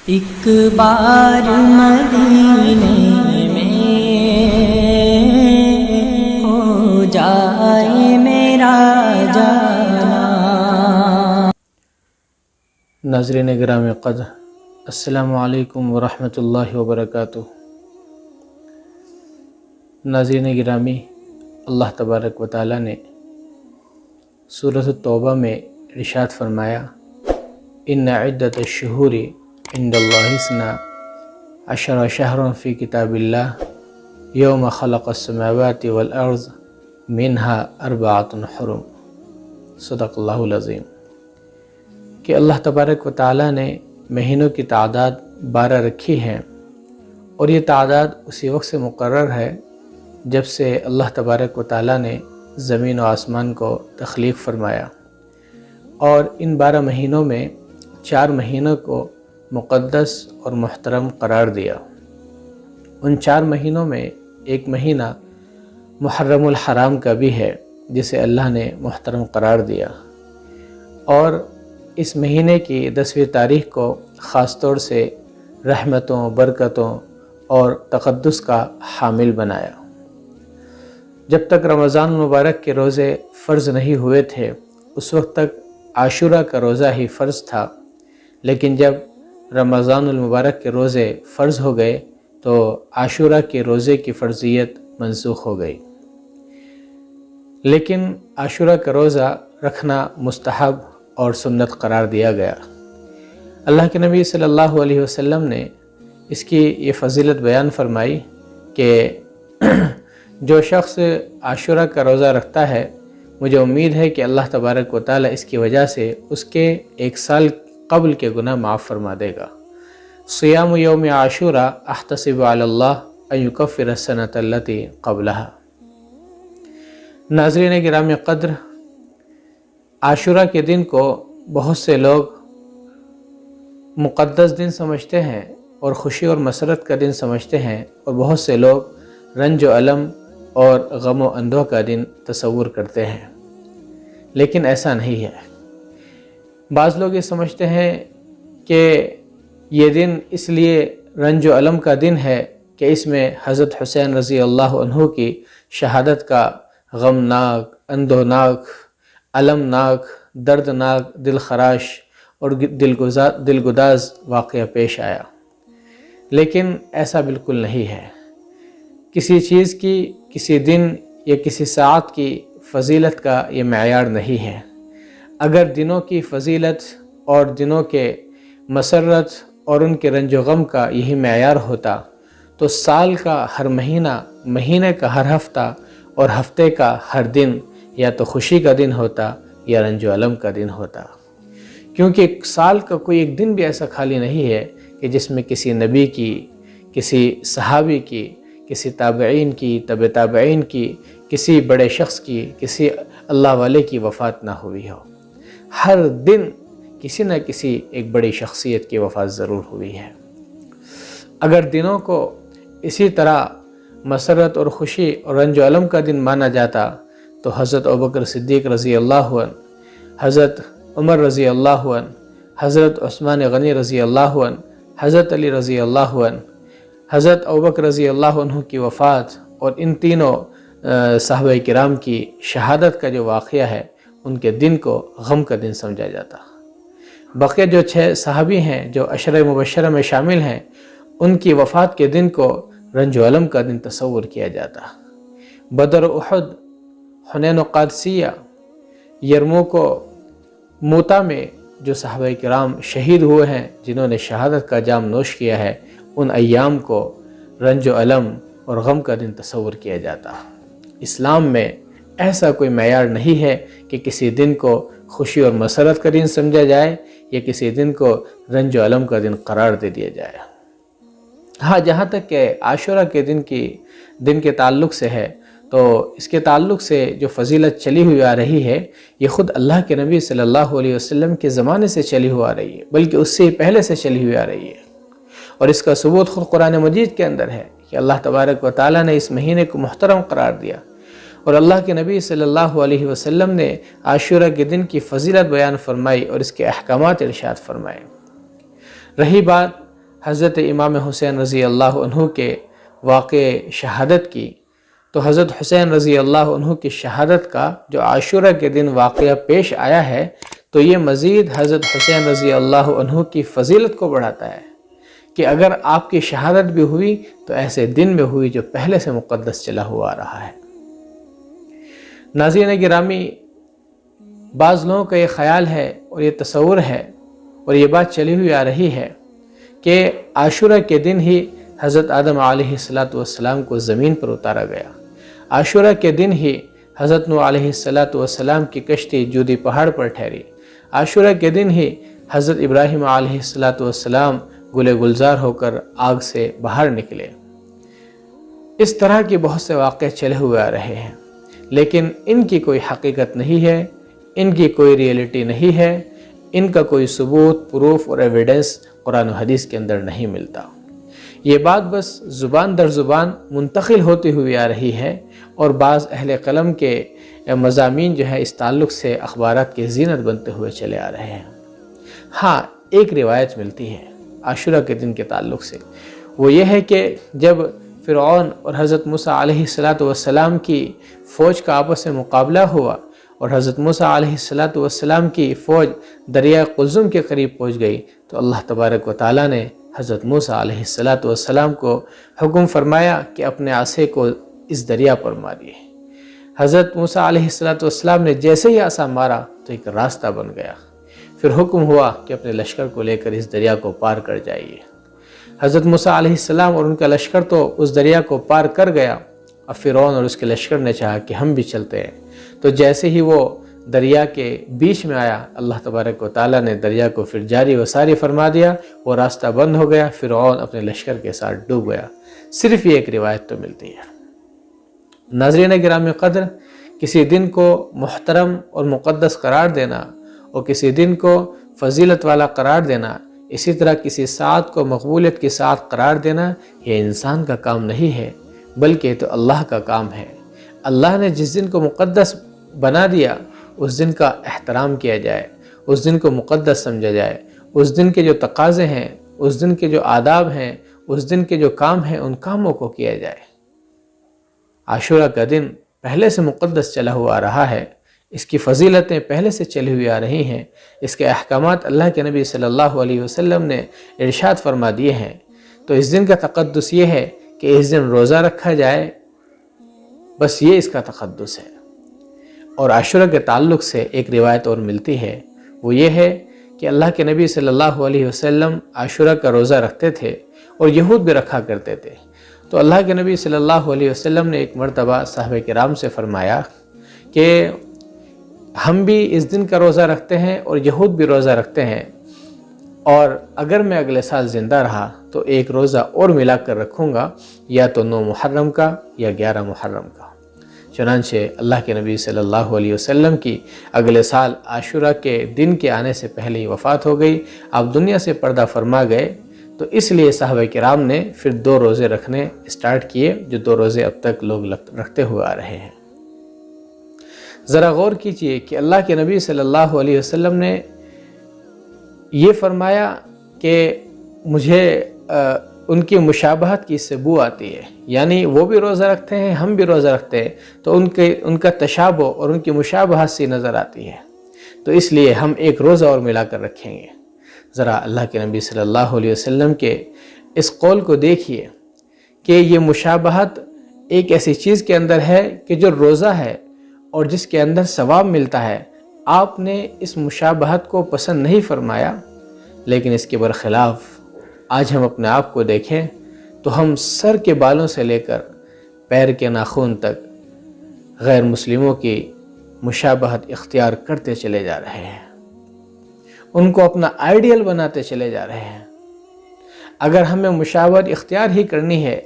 ایک بار مدینے میں ہو جائے میرا جانا۔ ناظرین گرامی قدر، السلام علیکم ورحمۃ اللہ وبرکاتہ۔ ناظرین گرامی، اللہ تبارک و تعالیٰ نے سورۃ التوبہ میں ارشاد فرمایا، ان عدۃ الشہور عند اللہ 12 شہرا فی کتاب اللہ یوم خلق السماوات والارض منها 4 حرم۔ صدق اللہ العظیم۔ کہ اللہ تبارک و تعالیٰ نے مہینوں کی تعداد 12 رکھی ہے، اور یہ تعداد اسی وقت سے مقرر ہے جب سے اللہ تبارک و تعالیٰ نے زمین و آسمان کو تخلیق فرمایا، اور ان 12 مہینوں میں 4 مہینوں کو مقدس اور محترم قرار دیا۔ ان 4 مہینوں میں ایک مہینہ محرم الحرام کا بھی ہے جسے اللہ نے محترم قرار دیا، اور اس مہینے کی 10ویں تاریخ کو خاص طور سے رحمتوں، برکتوں اور تقدس کا حامل بنایا۔ جب تک رمضان المبارک کے روزے فرض نہیں ہوئے تھے اس وقت تک عاشورہ کا روزہ ہی فرض تھا، لیکن جب رمضان المبارک کے روزے فرض ہو گئے تو عاشورہ کے روزے کی فرضیت منسوخ ہو گئی، لیکن عاشورہ کا روزہ رکھنا مستحب اور سنت قرار دیا گیا۔ اللہ کے نبی صلی اللہ علیہ وسلم نے اس کی یہ فضیلت بیان فرمائی کہ جو شخص عاشورہ کا روزہ رکھتا ہے، مجھے امید ہے کہ اللہ تبارک و تعالیٰ اس کی وجہ سے اس کے 1 سال قبل کے گناہ معاف فرما دے گا۔ صیام یوم عاشورہ احتسب علی اللہ ان یکفر السنۃ التی قبلہا۔ ناظرین گرامی قدر، عاشورہ کے دن کو بہت سے لوگ مقدس دن سمجھتے ہیں اور خوشی اور مسرت کا دن سمجھتے ہیں، اور بہت سے لوگ رنج و الم اور غم و اندوہ کا دن تصور کرتے ہیں، لیکن ایسا نہیں ہے۔ بعض لوگ یہ سمجھتے ہیں کہ یہ دن اس لیے رنج و الم کا دن ہے کہ اس میں حضرت حسین رضی اللہ عنہ کی شہادت کا غمناک، اندوہناک، المناک، دردناک، دل خراش اور دلگداز واقعہ پیش آیا، لیکن ایسا بالکل نہیں ہے۔ کسی چیز کی، کسی دن یا کسی ساعت کی فضیلت کا یہ معیار نہیں ہے۔ اگر دنوں کی فضیلت اور دنوں کے مسرت اور ان کے رنج و غم کا یہی معیار ہوتا تو سال کا ہر مہینہ، مہینے کا ہر ہفتہ اور ہفتے کا ہر دن یا تو خوشی کا دن ہوتا یا رنج و الم کا دن ہوتا، کیونکہ سال کا کوئی ایک دن بھی ایسا خالی نہیں ہے کہ جس میں کسی نبی کی، کسی صحابی کی، کسی تابعین کی، تبع تابعین کی، کسی بڑے شخص کی، کسی اللہ والے کی وفات نہ ہوئی ہو۔ ہر دن کسی نہ کسی ایک بڑی شخصیت کی وفات ضرور ہوئی ہے۔ اگر دنوں کو اسی طرح مسرت اور خوشی اور رنج و الم کا دن مانا جاتا تو حضرت ابوبکر صدیق رضی اللہ عنہ، حضرت عمر رضی اللہ عنہ، حضرت عثمان غنی رضی اللہ عنہ، حضرت علی رضی اللہ عنہ، حضرت ابوبکر رضی اللہ عنہ کی وفات اور ان تینوں صحابہ کرام کی شہادت کا جو واقعہ ہے، ان کے دن کو غم کا دن سمجھا جاتا۔ بقیہ جو 6 صحابی ہیں جو عشرہ مبشرہ میں شامل ہیں، ان کی وفات کے دن کو رنج و الم کا دن تصور کیا جاتا۔ بدر و احد، حنین و قادسیہ، یرموک و موتا میں جو صحابہ کرام شہید ہوئے ہیں، جنہوں نے شہادت کا جام نوش کیا ہے، ان ایام کو رنج و الم اور غم کا دن تصور کیا جاتا۔ اسلام میں ایسا کوئی معیار نہیں ہے کہ کسی دن کو خوشی اور مسرت کا دن سمجھا جائے یا کسی دن کو رنج و الم کا دن قرار دے دیا جائے۔ ہاں، جہاں تک کہ عاشورہ کے دن کے تعلق سے ہے تو اس کے تعلق سے جو فضیلت چلی ہوئی آ رہی ہے، یہ خود اللہ کے نبی صلی اللہ علیہ وسلم کے زمانے سے چلی ہوئی آ رہی ہے، بلکہ اس سے پہلے سے چلی ہوئی آ رہی ہے، اور اس کا ثبوت خود قرآن مجید کے اندر ہے کہ اللہ تبارک و تعالیٰ نے اس مہینے کو محترم قرار دیا، اور اللہ کے نبی صلی اللہ علیہ وسلم نے عاشورہ کے دن کی فضیلت بیان فرمائی اور اس کے احکامات ارشاد فرمائے۔ رہی بات حضرت امام حسین رضی اللہ عنہ کے واقع شہادت کی، تو حضرت حسین رضی اللہ عنہ کی شہادت کا جو عاشورہ کے دن واقعہ پیش آیا ہے، تو یہ مزید حضرت حسین رضی اللہ عنہ کی فضیلت کو بڑھاتا ہے کہ اگر آپ کی شہادت بھی ہوئی تو ایسے دن میں ہوئی جو پہلے سے مقدس چلا ہوا آ رہا ہے۔ ناظرین گرامی، بعض لوگوں کا یہ خیال ہے اور یہ تصور ہے اور یہ بات چلی ہوئی آ رہی ہے کہ عاشورہ کے دن ہی حضرت آدم علیہ السلام کو زمین پر اتارا گیا، عاشورہ کے دن ہی حضرت نوح علیہ السلام کی کشتی جودی پہاڑ پر ٹھہری، عاشورہ کے دن ہی حضرت ابراہیم علیہ السلام گلے گلزار ہو کر آگ سے باہر نکلے۔ اس طرح کے بہت سے واقعے چلے ہوئے آ رہے ہیں، لیکن ان کی کوئی حقیقت نہیں ہے، ان کی کوئی ریئلٹی نہیں ہے، ان کا کوئی ثبوت، پروف اور ایویڈنس قرآن و حدیث کے اندر نہیں ملتا۔ یہ بات بس زبان در زبان منتقل ہوتی ہوئی آ رہی ہے، اور بعض اہل قلم کے مضامین جو ہے اس تعلق سے اخبارات کی زینت بنتے ہوئے چلے آ رہے ہیں۔ ہاں، ایک روایت ملتی ہے عاشورہ کے دن کے تعلق سے، وہ یہ ہے کہ جب فرعون اور حضرت موسیٰ علیہ السلام کی فوج کا آپس میں مقابلہ ہوا اور حضرت موسیٰ علیہ السلام کی فوج دریائے قلزم کے قریب پہنچ گئی، تو اللہ تبارک و تعالیٰ نے حضرت موسیٰ علیہ السلام کو حکم فرمایا کہ اپنے عصا کو اس دریا پر ماریے۔ حضرت موسیٰ علیہ السلام نے جیسے ہی عصا مارا تو ایک راستہ بن گیا، پھر حکم ہوا کہ اپنے لشکر کو لے کر اس دریا کو پار کر جائیے۔ حضرت موسیٰ علیہ السلام اور ان کا لشکر تو اس دریا کو پار کر گیا، اب فرعون اور اس کے لشکر نے چاہا کہ ہم بھی چلتے ہیں، تو جیسے ہی وہ دریا کے بیچ میں آیا، اللہ تبارک و تعالیٰ نے دریا کو پھر جاری و ساری فرما دیا، وہ راستہ بند ہو گیا، فرعون اپنے لشکر کے ساتھ ڈوب گیا۔ صرف یہ ایک روایت تو ملتی ہے۔ ناظرین گرامی قدر، کسی دن کو محترم اور مقدس قرار دینا اور کسی دن کو فضیلت والا قرار دینا، اسی طرح کسی ساعت کو مقبولیت کے ساتھ قرار دینا، یہ انسان کا کام نہیں ہے، بلکہ تو اللہ کا کام ہے۔ اللہ نے جس دن کو مقدس بنا دیا، اس دن کا احترام کیا جائے، اس دن کو مقدس سمجھا جائے، اس دن کے جو تقاضے ہیں، اس دن کے جو آداب ہیں، اس دن کے جو کام ہیں، ان کاموں کو کیا جائے۔ عاشورہ کا دن پہلے سے مقدس چلا ہوا آ رہا ہے، اس کی فضیلتیں پہلے سے چلی ہوئی آ رہی ہیں، اس کے احکامات اللہ کے نبی صلی اللہ علیہ وسلم نے ارشاد فرما دیے ہیں، تو اس دن کا تقدس یہ ہے کہ اس دن روزہ رکھا جائے، بس یہ اس کا تقدس ہے۔ اور عاشورہ کے تعلق سے ایک روایت اور ملتی ہے، وہ یہ ہے کہ اللہ کے نبی صلی اللہ علیہ وسلم عاشورہ کا روزہ رکھتے تھے اور یہود بھی رکھا کرتے تھے، تو اللہ کے نبی صلی اللہ علیہ وسلم نے ایک مرتبہ صحابہ کرام سے فرمایا کہ ہم بھی اس دن کا روزہ رکھتے ہیں اور یہود بھی روزہ رکھتے ہیں، اور اگر میں اگلے سال زندہ رہا تو ایک روزہ اور ملا کر رکھوں گا، یا تو 9 محرم کا یا 11 محرم کا۔ چنانچہ اللہ کے نبی صلی اللہ علیہ وسلم کی اگلے سال عاشورہ کے دن کے آنے سے پہلے ہی وفات ہو گئی، آپ دنیا سے پردہ فرما گئے، تو اس لیے صحابہ کرام نے پھر 2 روزے رکھنے اسٹارٹ کیے، جو 2 روزے اب تک لوگ رکھتے ہوئے آ رہے ہیں۔ ذرا غور کیجئے کہ اللہ کے نبی صلی اللہ علیہ وسلم نے یہ فرمایا کہ مجھے ان کی مشابہت کی سے بو آتی ہے، یعنی وہ بھی روزہ رکھتے ہیں، ہم بھی روزہ رکھتے ہیں، تو ان کا تشابہ اور ان کی مشابہت سی نظر آتی ہے، تو اس لیے ہم ایک روزہ اور ملا کر رکھیں گے۔ ذرا اللہ کے نبی صلی اللہ علیہ وسلم کے اس قول کو دیکھیے کہ یہ مشابہت ایک ایسی چیز کے اندر ہے کہ جو روزہ ہے اور جس کے اندر ثواب ملتا ہے، آپ نے اس مشابہت کو پسند نہیں فرمایا، لیکن اس کے برخلاف آج ہم اپنے آپ کو دیکھیں تو ہم سر کے بالوں سے لے کر پیر کے ناخن تک غیر مسلموں کی مشابہت اختیار کرتے چلے جا رہے ہیں، ان کو اپنا آئیڈیل بناتے چلے جا رہے ہیں۔ اگر ہمیں مشابہت اختیار ہی کرنی ہے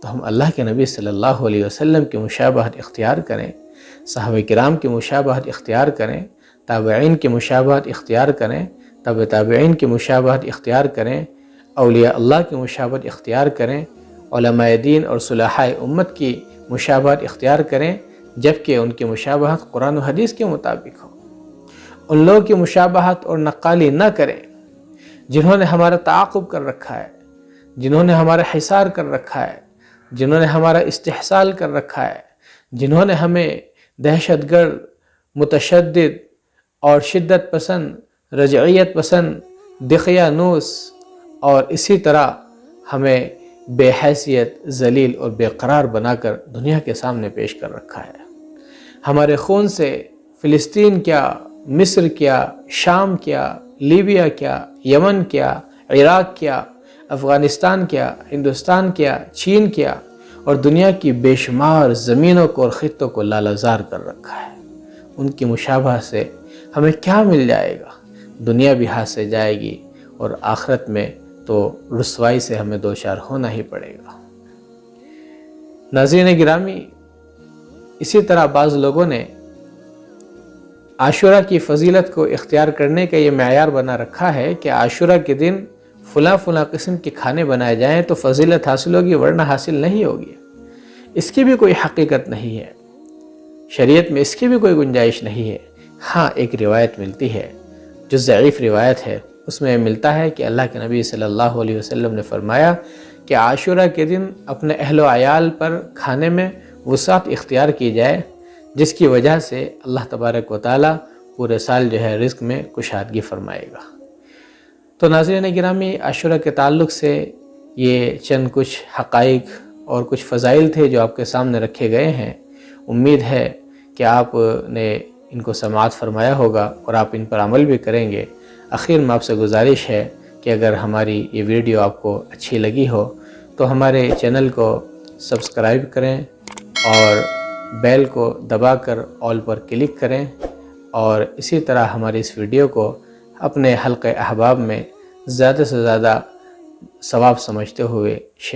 تو ہم اللہ کے نبی صلی اللہ علیہ وسلم کی مشابہت اختیار کریں، صحابہ کرام کی مشابہت اختیار کریں، تابعین کی مشابہت اختیار کریں، تابع تابعین کی مشابہت اختیار کریں، اولیاء اللہ کی مشابہت اختیار کریں، علماء دین اور صلحاء امت کی مشابہت اختیار کریں، جبکہ ان کی مشابہت قرآن و حدیث کے مطابق ہو۔ ان لوگوں کی مشابہت اور نقالی نہ کریں جنہوں نے ہمارا تعاقب کر رکھا ہے، جنہوں نے ہمارا حصار کر رکھا ہے، جنہوں نے ہمارا استحصال کر رکھا ہے، جنہوں نے ہمیں دہشت گرد، متشدد اور شدت پسند، رجعیت پسند، دقیانوس اور اسی طرح ہمیں بے حیثیت، ذلیل اور بے قرار بنا کر دنیا کے سامنے پیش کر رکھا ہے۔ ہمارے خون سے فلسطین کیا، مصر کیا، شام کیا، لیبیا کیا، یمن کیا، عراق کیا، افغانستان کیا، ہندوستان کیا، چین کیا اور دنیا کی بے شمار زمینوں کو اور خطوں کو لالہزار کر رکھا ہے۔ ان کی مشابہ سے ہمیں کیا مل جائے گا؟ دنیا بھی ہاتھ سے جائے گی اور آخرت میں تو رسوائی سے ہمیں دوچار ہونا ہی پڑے گا۔ ناظرین گرامی، اسی طرح بعض لوگوں نے عاشورہ کی فضیلت کو اختیار کرنے کا یہ معیار بنا رکھا ہے کہ عاشورہ کے دن فلاں قسم کے کھانے بنائے جائیں تو فضیلت حاصل ہوگی، ورنہ حاصل نہیں ہوگی۔ اس کی بھی کوئی حقیقت نہیں ہے، شریعت میں اس کی بھی کوئی گنجائش نہیں ہے۔ ہاں، ایک روایت ملتی ہے جو ضعیف روایت ہے، اس میں ملتا ہے کہ اللہ کے نبی صلی اللہ علیہ وسلم نے فرمایا کہ عاشورہ کے دن اپنے اہل و عیال پر کھانے میں وسعت اختیار کی جائے، جس کی وجہ سے اللہ تبارک و تعالیٰ پورے سال رزق میں کشادگی فرمائے گا۔ تو ناظرین گرامی، عاشورہ کے تعلق سے یہ چند کچھ حقائق اور کچھ فضائل تھے جو آپ کے سامنے رکھے گئے ہیں۔ امید ہے کہ آپ نے ان کو سماعت فرمایا ہوگا اور آپ ان پر عمل بھی کریں گے۔ آخر میں آپ سے گزارش ہے کہ اگر ہماری یہ ویڈیو آپ کو اچھی لگی ہو تو ہمارے چینل کو سبسکرائب کریں اور بیل کو دبا کر آل پر کلک کریں، اور اسی طرح ہماری اس ویڈیو کو اپنے حلقہ احباب میں زیادہ سے زیادہ ثواب سمجھتے ہوئے شیئر